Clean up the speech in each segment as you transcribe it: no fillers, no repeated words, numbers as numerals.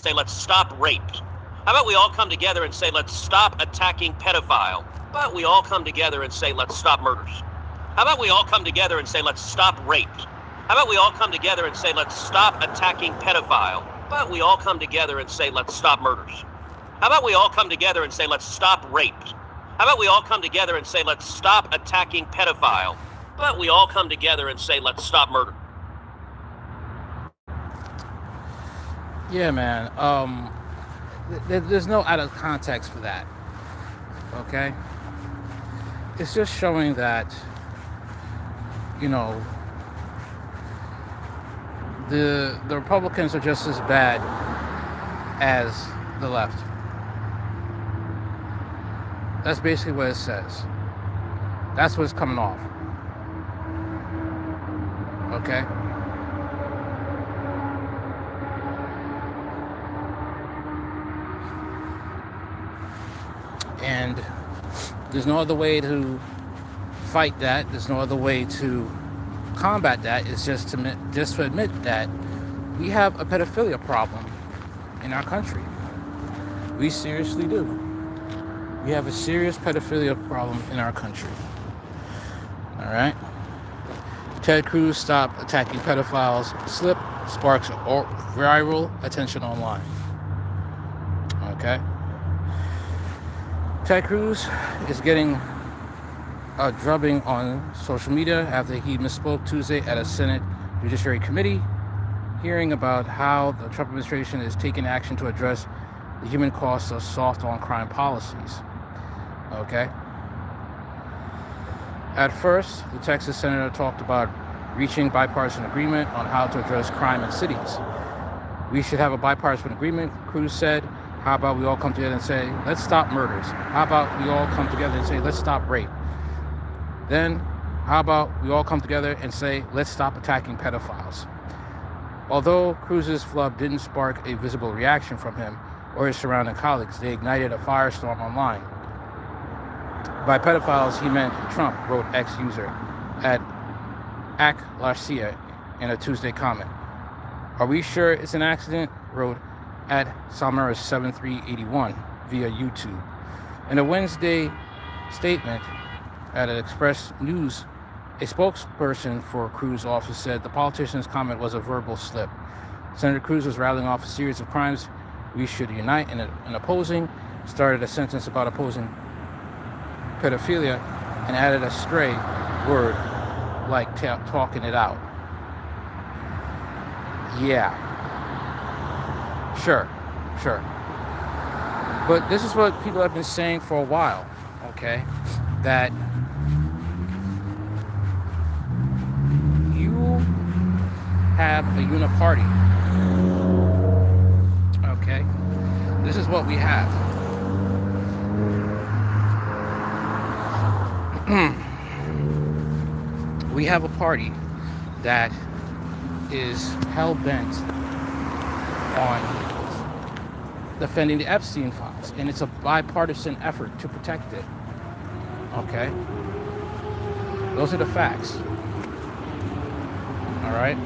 say, let's stop rape? How about we all come together and say, let's stop attacking pedophile? How about we all come together and say, let's stop murders? How about we all come together and say, let's stop rape? How about we all come together and say, let's stop attacking pedophile? How about we all come together and say, let's stop murders? How about we all come together and say, let's stop rape? How about we all come together and say, let's stop attacking pedophile? How about we all come together and say, let's stop murder? Yeah, man. There's no out of context for that. Okay? It's just showing that, you know, the Republicans are just as bad as the left. That's basically what it says. That's what's coming off. Okay? And there's no other way to fight that. There's no other way to combat that. It's just to admit that we have a pedophilia problem in our country. We seriously do. We have a serious pedophilia problem in our country. All right? Ted Cruz, stop attacking pedophiles. Slip sparks viral attention online. Okay? Ted Cruz is getting a drubbing on social media after he misspoke Tuesday at a Senate Judiciary Committee hearing about how the Trump administration is taking action to address the human costs of soft on crime policies. Okay? At first, the Texas senator talked about reaching bipartisan agreement on how to address crime in cities. We should have a bipartisan agreement, Cruz said. How about we all come together and say, let's stop murders? How about we all come together and say, let's stop rape? Then, how about we all come together and say, let's stop attacking pedophiles? Although Cruz's flub didn't spark a visible reaction from him or his surrounding colleagues, they ignited a firestorm online. By pedophiles, he meant Trump, wrote X user at Ac Larcia in a Tuesday comment. Are we sure it's an accident? Wrote at Salmera7381 via YouTube. In a Wednesday statement at an Express News, a spokesperson for Cruz office said the politician's comment was a verbal slip. Senator Cruz was rattling off a series of crimes we should unite in opposing, started a sentence about opposing pedophilia, and added a stray word like talking it out. Yeah. Sure. But this is what people have been saying for a while, okay? That you have a uniparty, okay? This is what we have. We have a party that is hell-bent on defending the Epstein files, and it's a bipartisan effort to protect it. Okay? Those are the facts. All right?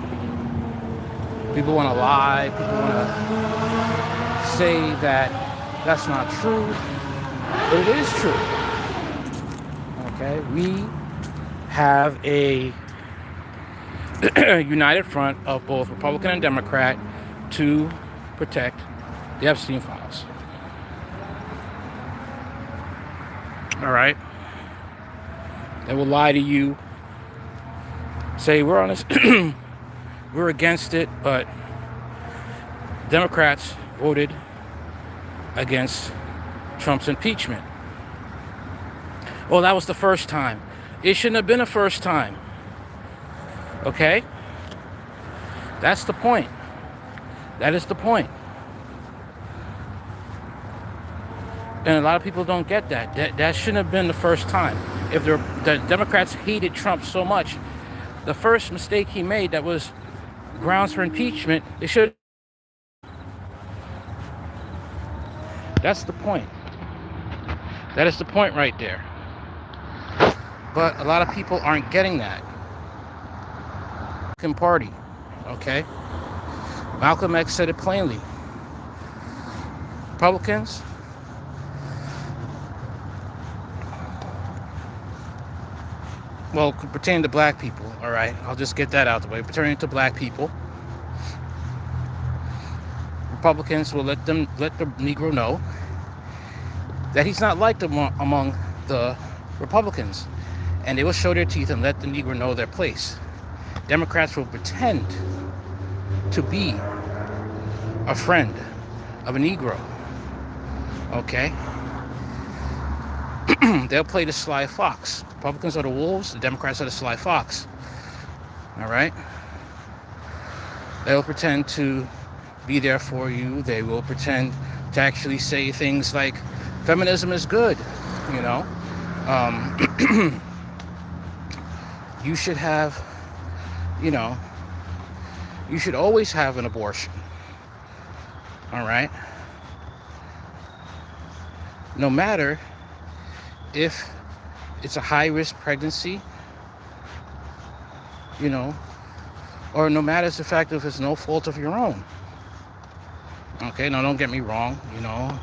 People want to lie. People want to say that that's not true, but it is true. Okay? We have a united front of both Republican and Democrat to protect the Epstein files. All right? They will lie to you, say we're on this, we're against it, but Democrats voted against Trump's impeachment. Well, that was the first time. It shouldn't have been a first time. Okay? That's the point. That is the point. And a lot of people don't get that. That shouldn't have been the first time. If the Democrats hated Trump so much, the first mistake he made that was grounds for impeachment, they should. That's the point. That is the point right there. But a lot of people aren't getting that. Party, okay? Malcolm X said it plainly. Republicans, well, pertaining to black people, all right, I'll just get that out of the way. Pertaining to black people, Republicans will let the Negro know that he's not liked among the Republicans, and they will show their teeth and let the Negro know their place. Democrats will pretend to be a friend of a Negro, okay? They'll play the sly fox. Republicans are the wolves, the Democrats are the sly fox, all right? They'll pretend to be there for you. They will pretend to actually say things like, feminism is good, you know? You should have, you know, you should always have an abortion, all right? No matter if it's a high-risk pregnancy, you know, or no matter the fact if it's no fault of your own. Okay, now don't get me wrong, you know,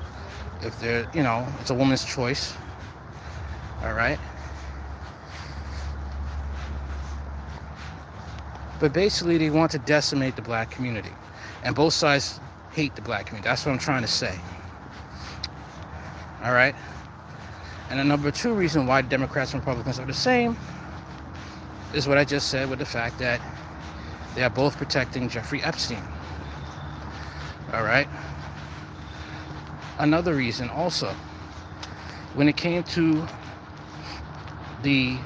if they're, you know, it's a woman's choice, all right? But basically, they want to decimate the black community. And both sides hate the black community. That's what I'm trying to say. All right? And the number two reason why Democrats and Republicans are the same is what I just said, with the fact that they are both protecting Jeffrey Epstein. All right? Another reason also, when it came to the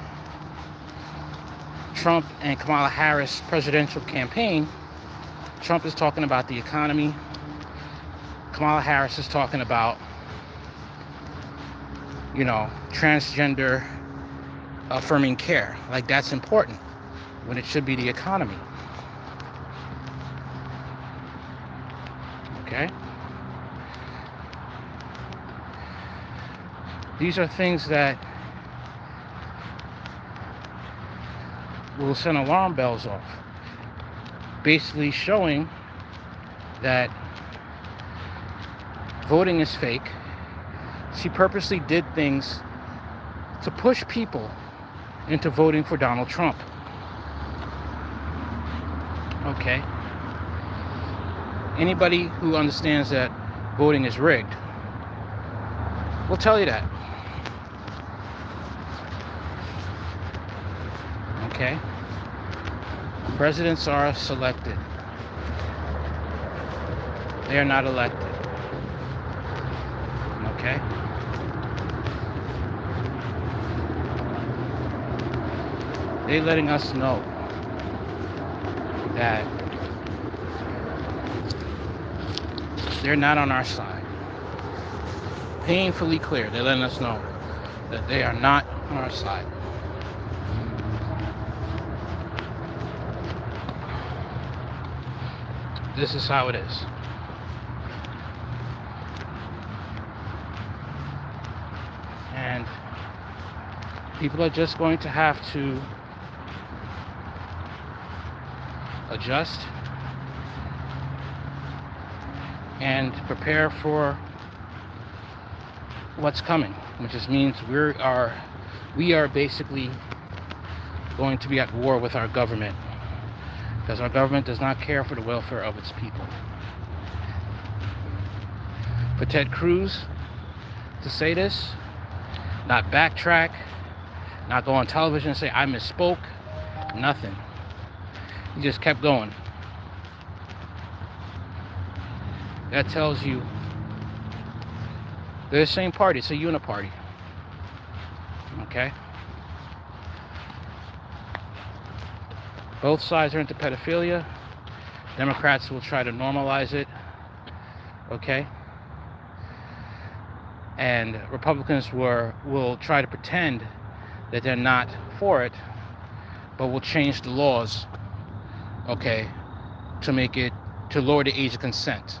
Trump and Kamala Harris presidential campaign, Trump is talking about the economy. Kamala Harris is talking about, you know, transgender affirming care. Like, that's important when it should be the economy. Okay? These are things that will send alarm bells off, basically showing that voting is fake. She purposely did things to push people into voting for Donald Trump. Okay? Anybody who understands that voting is rigged will tell you that. Okay? Presidents are selected. They are not elected. Okay? They're letting us know that they're not on our side. Painfully clear. They're letting us know that they are not on our side. This is how it is. And people are just going to have to adjust and prepare for what's coming, which just means we are basically going to be at war with our government, because our government does not care for the welfare of its people. For Ted Cruz to say this, not backtrack, not go on television and say, I misspoke, nothing. He just kept going. That tells you they're the same party. It's a uniparty. Okay? Both sides are into pedophilia. Democrats will try to normalize it. Okay? And Republicans will try to pretend that they're not for it, but will change the laws, okay, to lower the age of consent.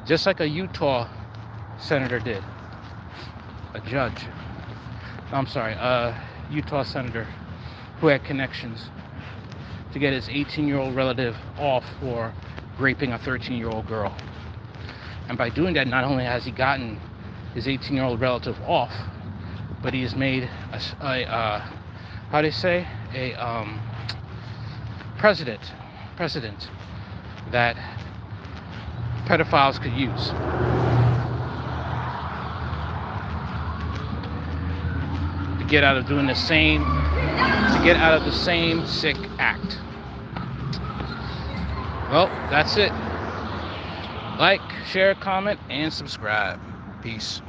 Just like a Utah senator did. A Utah senator who had connections to get his 18-year-old relative off for raping a 13-year-old girl. And by doing that, not only has he gotten his 18-year-old relative off, but he has made how do you say, a precedent that pedophiles could use. To get out of doing the same sick act. Well, that's it. Like, share, comment, and subscribe. Peace.